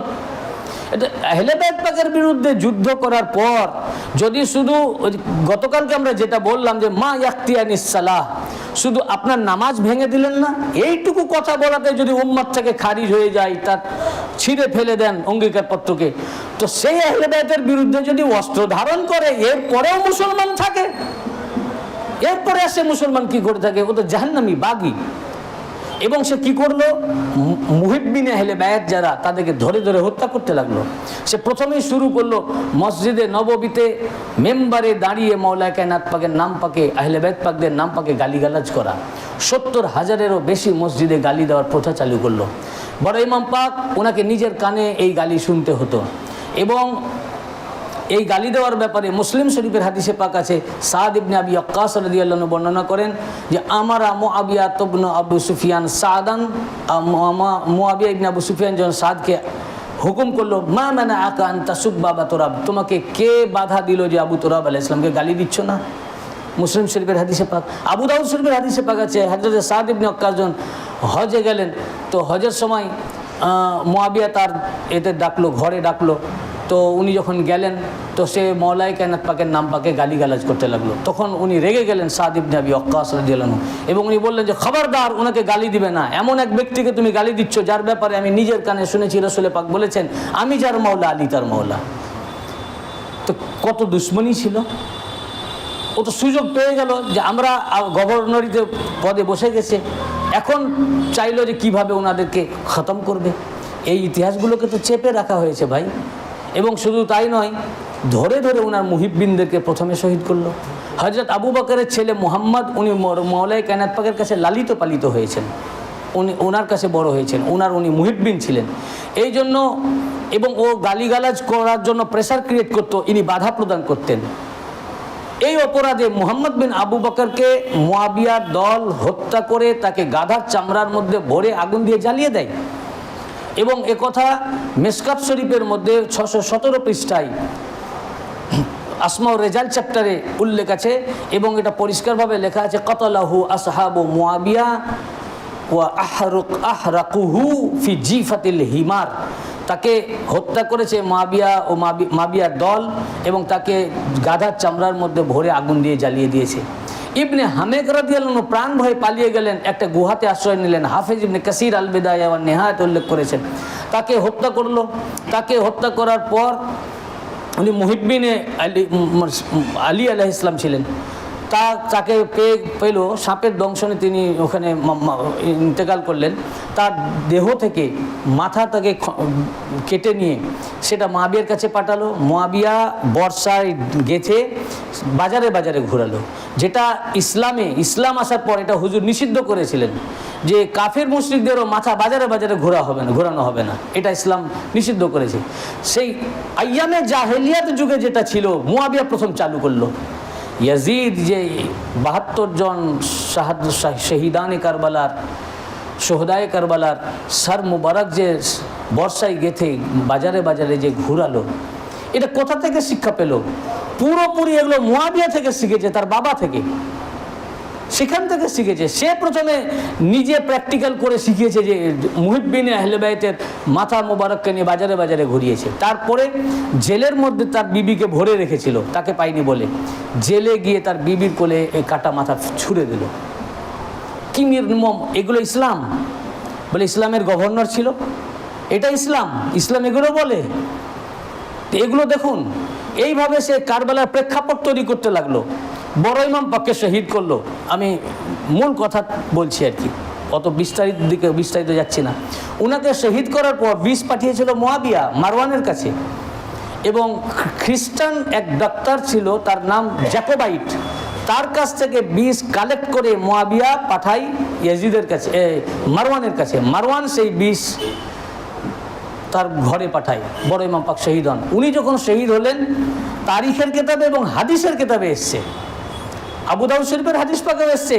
এটা আহলে বাইত পাকের বিরুদ্ধে যুদ্ধ করার পর যদি শুধু গতকালকে আমরা যেটা বললাম যে মা ইয়াক্তিয়ানিস সালাহ, শুধু আপনার নামাজ ভেঙে দিলেন না, এইটুকু কথা বলাতে যদি উম্মাত থেকে খারিজ হয়ে যায়, তার ছিঁড়ে ফেলে দেন অঙ্গীকারপত্রকে, তো সেই আহলে বাইতের বিরুদ্ধে যদি অস্ত্র ধারণ করে এরপরেও মুসলমান থাকে, এরপরে সে মুসলমান কি করে থাকে? ও তো জাহান্নামী, বাগী। এবং সে কি করলো? মুহিব্বিনে আহলে বায়াত যারা, তাদেরকে ধরে ধরে হত্যা করতে লাগলো। সে প্রথমেই শুরু করলো মসজিদে নববীতে মেম্বারে দাঁড়িয়ে মাওলায়ে কায়নাত পাকের নাম পাকে, আহলে বায়াত পাকদের নাম পাকে গালিগালাজ করা। 70,000-এরও বেশি মসজিদে গালি দেওয়ার প্রথা চালু করলো। বড় ইমাম পাক ওনাকে নিজের কানে এই গালি শুনতে হতো। এবং এই গালি দেওয়ার ব্যাপারে মুসলিম শরীফের হাদিসে পাক আছে, সাদ ইবনে আবি ওয়াক্কাস রাদিয়াল্লাহু আনহু বর্ণনা করেন যে আমারা মুআবিয়া ইবনে আবু সুফিয়ান সাদান, মুআবিয়া ইবনে আবু সুফিয়ান যখন সাদকে হুকুম করলো, মা মানাআকা আন তাসুব্বা আবু তুরাব, তোমাকে কে বাধা দিল যে আবু তুরাব আলাইহিস সালামকে গালি দিচ্ছ না? মুসলিম শরীফের হাদিসে পাক। আবু দাউদ শরীফের হাদিসে পাক আছে, হযরত সাদ ইবনে ওয়াক্কাস যখন হজে গেলেন, তো হজের সময় মুআবিয়া তার এতে ডাকলো, ঘরে ডাকলো। তো উনি যখন গেলেন তো সে মাওলায়ে কায়নাত পাকের নাম পাকে গালিগালাজ করতে লাগলো। তখন উনি রেগে গেলেন সাদ ইবনে আবি ওয়াক্কাস রাদিয়াল্লাহু আনহু, এবং উনি বললেন যে খবরদার, ওনাকে গালি দিবে না। এমন এক ব্যক্তিকে তুমি গালি দিচ্ছ যার ব্যাপারে আমি নিজের কানে শুনেছি রাসূল পাক বলেছেন, আমি যার মাওলা আলী তার মাওলা। তো কত দুশ্মনী ছিল! ও তো সুযোগ পেয়ে গেল যে আমরা গভর্নরিতে পদে বসে গেছে, এখন চাইলো যে কিভাবে ওনাদেরকে খতম করবে। এই ইতিহাসগুলোকে তো চেপে রাখা হয়েছে ভাই। এবং শুধু তাই নয়, ধরে ধরে ওনার মুহিব্বিনদেরকে প্রথমে শহীদ করলো। হযরত আবু বকরের ছেলে মুহাম্মদ, উনি মাওলায়ে কায়নাত পাকের কাছে লালিত পালিত হয়েছেন, ওনার কাছে বড় হয়েছেন, উনি মুহিব্বিন ছিলেন এই জন্য। এবং ও গালিগালাজ করার জন্য প্রেসার ক্রিয়েট করতো, ইনি বাধা প্রদান করতেন। এই অপরাধে মুহাম্মদ বিন আবু বকরকে মুআবিয়ার দল হত্যা করে তাকে গাধার চামড়ার মধ্যে ভরে আগুন দিয়ে জ্বালিয়ে দেয়। এবং একথা মিশকাত শরীফের মধ্যে 617 পৃষ্ঠায় আসমা ও রেজাল্ট চ্যাপ্টারে উল্লেখ আছে, এবং এটা পরিষ্কারভাবে লেখা আছে, কতলাহু আসহাবু মুআবিয়া ওয়া আহরাকুহু ফি জিফাতিল হিমার। তাকে হত্যা করেছে মুআবিয়া ও মুআবিয়ার দল, এবং তাকে গাধার চামড়ার মধ্যে ভরে আগুন দিয়ে জ্বালিয়ে দিয়েছে। ইবনে হামেক রাদিয়াল্লাহু আনহু প্রাণ ভয়ে পালিয়ে গেলেন, একটা গুহাতে আশ্রয় নিলেন। হাফেজ ইবনে কাসির আল বিদায়া ওয়ান নিহায়াত উল্লেখ করেছেন। তাকে হত্যা করলো। তাকে হত্যা করার পর উনি মুহিব্বিনে আলী আলাইহিস সালাম ছিলেন। তাকে পেল সাপের দংশনে, তিনি ওখানে ইন্তেকাল করলেন। তার দেহ থেকে মাথা তাকে কেটে নিয়ে সেটা মুআবিয়ার কাছে পাঠালো। মুআবিয়া বর্ষায় গেছে বাজারে বাজারে ঘোরালো, যেটা ইসলাম আসার পর এটা হুজুর নিষিদ্ধ করেছিলেন যে কাফের মুশরিকদেরও মাথা বাজারে বাজারে ঘোরানো হবে না, এটা ইসলাম নিষিদ্ধ করেছে। সেই আইয়ামে জাহেলিয়াত যুগে যেটা ছিল, মুআবিয়া প্রথম চালু করলো। ইয়াজিদ যে 72 জন শহীদানে কারবালার, শোহদায়ে কারবালার সর মুবারক যে বর্ষায় গেথে বাজারে বাজারে যে ঘুরালো, এটা কোথা থেকে শিক্ষা পেল? পুরোপুরি এগুলো মুআবিয়া থেকে শিখেছে, তার বাবা থেকে, সেখান থেকে শিখেছে। সে প্রথমে নিজে প্র্যাকটিক্যাল করে শিখিয়েছে যে মুহিব্বিনে আহলে বাইতের মাথা মোবারককে নিয়ে বাজারে বাজারে ঘুরিয়েছে। তারপরে জেলের মধ্যে তার বিবিকে ভরে রেখেছিল, তাকে পাইনি বলে জেলে গিয়ে তার বিবির কোলে কাটা মাথা ছুঁড়ে দিল। কি নির্মম! এগুলো ইসলাম বলে? ইসলামের গভর্নর ছিল, এটা ইসলাম এগুলো বলে? এগুলো দেখুন, এইভাবে সে কারবালার প্রেক্ষাপট তৈরি করতে লাগলো। বড় ইমাম পাককে শহীদ করলো। আমি মূল কথা বলছি আর কি, অত বিস্তারিত যাচ্ছি না। ওনাকে শহীদ করার পর বিষ পাঠিয়েছিল মুআবিয়া মারওয়ানের কাছে, এবং খ্রিস্টান এক ডাক্তার ছিল, তার নাম জ্যাকোবাইট, তার কাছ থেকে বিষ কালেক্ট করে মুআবিয়া পাঠাই ইয়াজিদের কাছে, মারওয়ানের কাছে। মারওয়ান সেই বিষ তার ঘরে পাঠায়, বড় ইমাম পাক শহীদ হন। উনি যখন শহীদ হলেন, তারিখের কিতাবে এবং হাদিসের কিতাবে এসছে, আবু দাউদ শরীফের হাদিস পাকে এসছে,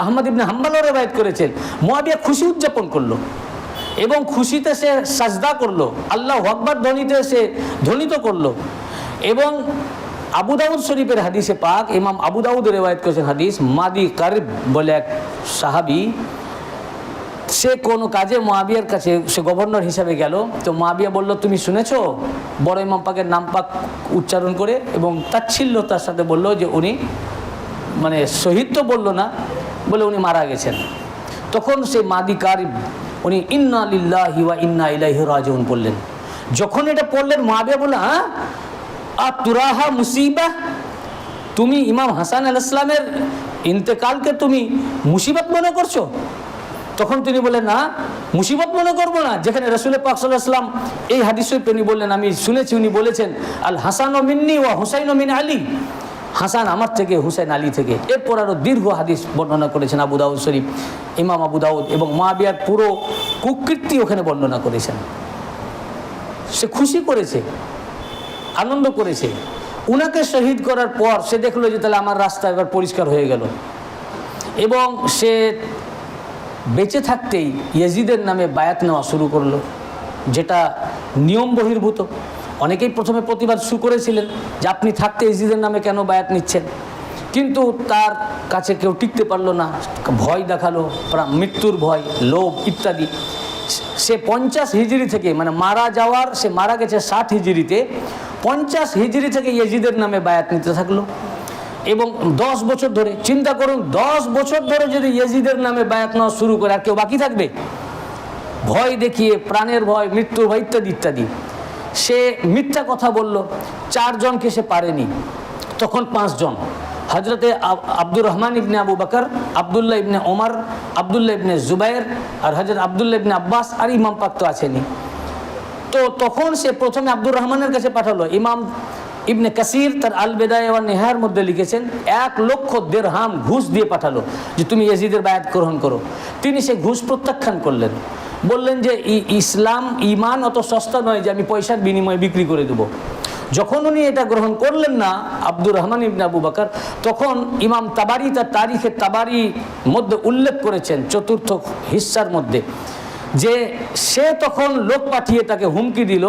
আহমদ ইবনে হাম্বলও রওয়ায়াত করেছেন, মুয়াবিয়া খুশি উদযাপন করলো এবং খুশিতে সে সাজদা করলো, আল্লাহু আকবার ধ্বনিতে সে ধ্বনিত করলো। এবং আবু দাউদ শরীফের হাদিসে পাক, ইমাম আবু দাউদ রওয়ায়াত করেছেন হাদিস, মাদি কারিব বলে এক সাহাবী, সে কোনো কাজে মুয়াবিয়ার কাছে, সে গভর্নর হিসাবে গেল। তো মুয়াবিয়া বলল, তুমি শুনেছো? বড় ইমাম পাকের নাম পাক উচ্চারণ করে এবং তাচ্ছিল্যতার সাথে বলল যে উনি মানে শহীদ তো বলল না, বলে উনি মারা গেছেন। তখন সে মাদি কারিব উনি ইন্না লিল্লাহি ওয়া ইন্না ইলাইহি রাজিউন বললেন। যখন এটা পড়লেন মুয়াবিয়া বলল, হ্যাঁ তুরাহা মুসিবা, তুমি ইমাম হাসান আলাইহিস সালামের ইন্তেকালকে তুমি মুসিবত মনে করছো? তখন তিনি বললেন, না মুসিবত মনে করবো না, যেখানে রাসূল পাক সাল্লাল্লাহু আলাইহি ওয়াসাল্লাম এই হাদিসে তিনি বললেন, আমি শুনেছি উনি বলেছেন আল হাসানু মিন্নি ওয়া হুসাইনু মিন আলী, হাসান আমার থেকে, হুসাইন আলী থেকে। এরপর আরও দীর্ঘ হাদিস বর্ণনা করেছেন আবু দাউদ শরীফ, ইমাম আবু দাউদ, এবং মুয়াবিয়ার পুরো কুকীর্তি ওখানে বর্ণনা করেছেন। সে খুশি করেছে, আনন্দ করেছে। উনাকে শহীদ করার পর সে দেখলো যে তাহলে আমার রাস্তা এবার পরিষ্কার হয়ে গেল, এবং সে বেঁচে থাকতেই ইয়াজিদের নামে বায়াত নেওয়া শুরু করলো, যেটা নিয়ম বহির্ভূত। অনেকেই প্রথমে প্রতিবাদ শুরু করেছিলেন যে আপনি থাকতে ইয়াজিদের নামে কেন বায়াত নিচ্ছেন, কিন্তু তার কাছে কেউ টিকতে পারলো না, ভয় দেখালো, মৃত্যুর ভয়, লোভ ইত্যাদি। সে 50 হিজরি থেকে, মানে মারা যাওয়ার, সে মারা গেছে 60 হিজরিতে, 50 হিজরি থেকে ইয়াজিদের নামে বায়াত নিতে থাকলো। এবং 10 বছর ধরে, চিন্তা করুন, 10 বছর ধরে যদি ইয়াজিদের নামে বায়াত নেওয়া শুরু করে, আর কেউ বাকি থাকবে? ভয় দেখিয়ে, প্রাণের ভয়, মৃত্যুর ভয় ইত্যাদি ইত্যাদি। সে মিথ্যা কথা বলল, 4 জনকে সে পারেনি, তখন 5 জন, হজরতে আব্দুর রহমান ইবনে আবু বকর, আবদুল্লাহ ইবনে ওমর, আবদুল্লাহ ইবনে জুবাইর, আর হজরত আবদুল্লাহ ইবনে আব্বাস, আর ইমাম পাক তো আছেনি। তো তখন সে প্রথমে আব্দুর রহমানের কাছে পাঠালো। ইমাম ইবনে কাসির তার আল বেদায়া ওয়ান নিহায়ার মধ্যে লিখেছেন 1 লক্ষ দিরহাম ঘুষ দিয়ে পাঠালো যে তুমি ইয়াজিদের বায়াত গ্রহণ করো। তিনি সে ঘুষ প্রত্যাখ্যান করলেন, বললেন যে ইসলাম, ঈমান অত সস্তা নয় যে আমি পয়সার বিনিময়ে বিক্রি করে দেব। যখন উনি এটা গ্রহণ করলেন না, আব্দুর রহমান ইবনে আবু বকর, তখন ইমাম তাবারি তার তারিখে তাবারি মধ্যে উল্লেখ করেছেন 4র্থ হিস্সার মধ্যে, যে সে তখন লোক পাঠিয়ে তাকে হুমকি দিল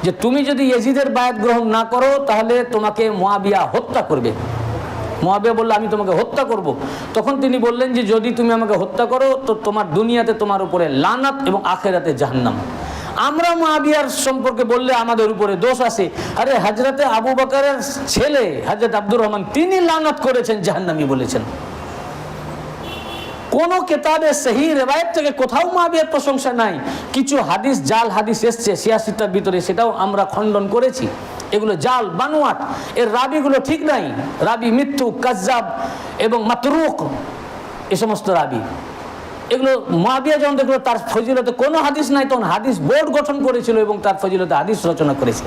যে তুমি যদি ইয়াজিদের বায়াত গ্রহণ না করো তাহলে তোমাকে মুয়াবিয়া হত্যা করবে। মুয়াবিয়া বলল, আমি তোমাকে হত্যা করব। তখন তিনি বললেন যে যদি তুমি আমাকে হত্যা করো তো তোমার দুনিয়াতে তোমার উপরে লানাত এবং আখিরাতে জাহান্নাম। আমরা মুয়াবিয়ার সম্পর্কে বললে আমাদের উপরে দোষ আছে। আরে হযরতে আবু বকরের ছেলে হযরত আব্দুর রহমান, তিনি লানাত করেছেন, জাহান্নামী বলেছেন। কোন কিতাবে সহি রিওয়ায়াত থেকে কোথাও মুয়াবিয়ার প্রশংসা নাই। কিছু হাদিস, জাল হাদিস এসছে সিয়াসিতার ভিতরে, সেটাও আমরা খণ্ডন করেছি। এগুলো জাল, বানোয়াট, এর রাবিগুলো ঠিক নাই, রাবি মিথ্যু, কাজ্জাব এবং মাতরুক, এ সমস্ত রাবি। এগুলো মুয়াবিয়া যখন দেখলো তার ফজিলতে কোনো হাদিস নাই, তখন হাদিস বোর্ড গঠন করেছিল এবং তার ফজিলতে হাদিস রচনা করেছে।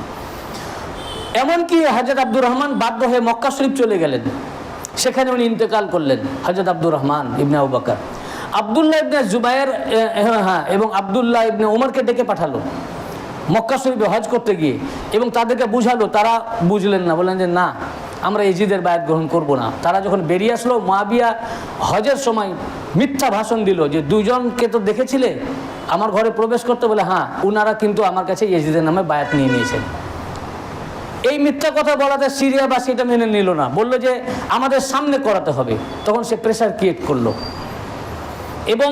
এমনকি হযরত আব্দুর রহমান বাধ্য হয়ে মক্কা শরীফ চলে গেলেন, সেখানে উনি ইন্তেকাল করলেন। হযরত আব্দুর রহমান ইবনে আবু বকর আবদুল্লাহ ইবনে জুবায়ের এবং আবদুল্লাহ ইবনে ওমরকে ডেকে পাঠালো মক্কা শরীফে হজ করতে গিয়ে, এবং তাদেরকে বুঝালো। তারা বুঝলেন না, বললেন যে না, আমরা ইয়াজিদের বায়াত গ্রহণ করব না। তারা যখন বেরিয়ে আসলো, মুয়াবিয়া হজের সময় মিথ্যা ভাষণ দিল যে 2 জনকে তো দেখেছিলে আমার ঘরে প্রবেশ করতে, বলে হ্যাঁ, উনারা কিন্তু আমার কাছে ইয়াজিদের নামে বায়াত নিয়ে নিয়েছেন। এই মিথ্যা কথা বলাতে সিরিয়াবাসী এটা মেনে নিল না, বললো যে আমাদের সামনে করাতে হবে। তখন সে প্রেসার ক্রিয়েট করলো এবং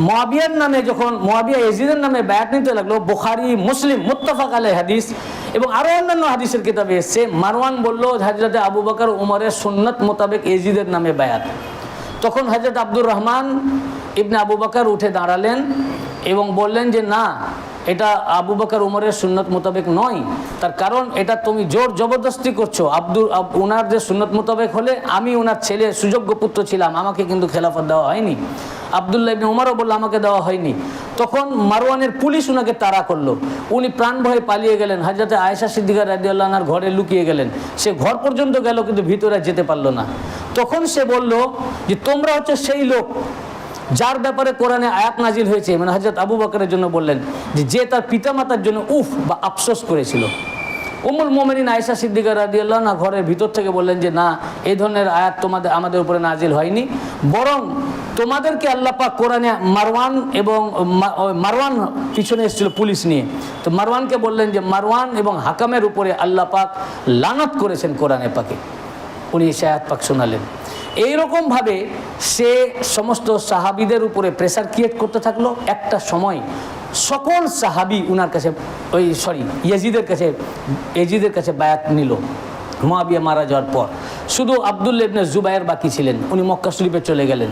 মুয়াবিয়ার নামে, যখন মুয়াবিয়া ইয়াজিদের নামে বায়াত নিতে লাগলো, বুখারী, মুসলিম মুত্তাফাক আলাইহি হাদিস এবং আরও অন্যান্য হাদিসের কিতাবে এসছে, মারওয়ান বলল হযরত আবু বকর উমরের সুন্নাত মোতাবেক ইয়াজিদের নামে বায়াত। তখন হযরত আব্দুর রহমান ইবনে আবু বকর উঠে দাঁড়ালেন এবং বললেন যে না, এটা আবু বকর উমরের সুন্নত মোতাবেক নয়। তার কারণ এটা তুমি জোর জবরদস্তি করছো। উনার যে সুন্নত মোতাবেক হলে আমি ওনার ছেলে সুযোগ্য পুত্র ছিলাম, আমাকে কিন্তু খেলাফত দেওয়া হয়নি। আবদুল্লাহ ইবনে উমরও বলল আমাকে দেওয়া হয়নি। তখন মারওয়ানের পুলিশ ওনাকে তাড়া করলো, উনি প্রাণ ভয়ে পালিয়ে গেলেন। হযরত আয়েশা সিদ্দিকা রাদিয়াল্লাহু আনহার ঘরে লুকিয়ে গেলেন। সে ঘর পর্যন্ত গেল কিন্তু ভিতরে যেতে পারলো না। তখন সে বলল যে তোমরা হচ্ছে সেই লোক যার ব্যাপারে কোরআনে আয়াত নাজিল হয়েছে, মানে হযরত আবু বকরের জন্য বললেন যে তার পিতামাতার জন্য উফ বা আফসোস করেছিল। উম্মুল মুমিনিন আয়েশা সিদ্দিকা রাদিয়াল্লাহু আনহা ঘরের ভিতর থেকে বললেন যে না, এই ধরনের আয়াত আমাদের উপরে নাজিল হয়নি, বরং তোমাদেরকে আল্লাহ পাক কোরআনে মারওয়ান পিছনে এসেছিল পুলিশ নিয়ে, তো মারওয়ানকে বললেন যে মারওয়ান এবং হাকামের উপরে আল্লাহ পাক লানত করেছেন কোরআনে পাকে। উনি সে আয়াত পাক শোনালেন। এইরকমভাবে সে সমস্ত সাহাবিদের উপরে প্রেসার ক্রিয়েট করতে থাকলো। একটা সময় সকল সাহাবি উনার কাছে ইয়াজিদের কাছে বায়াত নিল মুআবিয়া মারা যাওয়ার পর। শুধু আব্দুল্লাহ ইবনে জুবায়ের বাকি ছিলেন, উনি মক্কা শরীফে চলে গেলেন।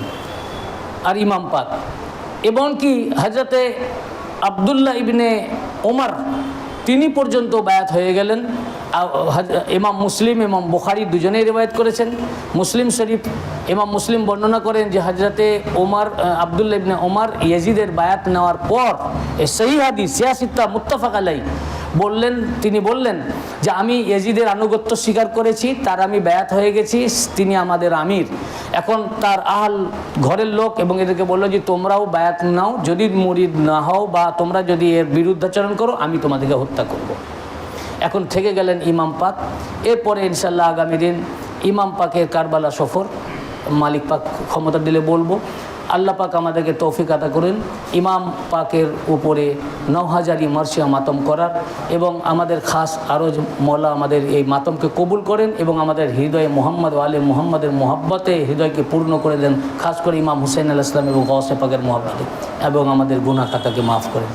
আর ইমাম পাক এবং কি হযরতে আব্দুল্লাহ ইবনে ওমর তিনি পর্যন্ত বায়াত হয়ে গেলেন। ইমাম মুসলিম ইমাম বুখারী দুজনেই রিওয়ায়াত করেছেন। মুসলিম শরীফ ইমাম মুসলিম বর্ণনা করেন যে হযরতে আব্দুল্লাহ ইবনে ওমর ইয়াজিদের বায়াত নেওয়ার পর সহিহ হাদিস সিয়াসিত্তা মুত্তাফাক আলাইহি তিনি বললেন যে আমি ইয়াজিদের আনুগত্য স্বীকার করেছি, তার আমি বায়াত হয়ে গেছি, তিনি আমাদের আমির। এখন তার আহল ঘরের লোক এবং এদেরকে বললো যে তোমরাও বায়াত নাও, যদি মুরিদ না হও বা তোমরা যদি এর বিরুদ্ধাচরণ করো আমি তোমাদেরকে হত্যা করব। এখন থেকে গেলেন ইমাম পাক। এরপরে ইনশাল্লাহ আগামী দিন ইমাম পাকের কারবালা সফর মালিক পাক ক্ষমতা দিলে বলবো। আল্লাহ পাক আমাদেরকে তৌফিক আতা করেন ইমাম পাকের উপরে 9000 মার্সিয়া মাতম করার, এবং আমাদের খাস আরও মওলা আমাদের এই মাতমকে কবুল করেন এবং আমাদের হৃদয়ে মুহাম্মদ ও আলে মুহাম্মদের মোহাব্বতে হৃদয়কে পূর্ণ করে দেন, খাস করে ইমাম হুসাইন আলাইহিস সালাম এবং গাউসে পাকের মোহাব্বতে, এবং আমাদের গুনাহ খাতাকে মাফ করেন।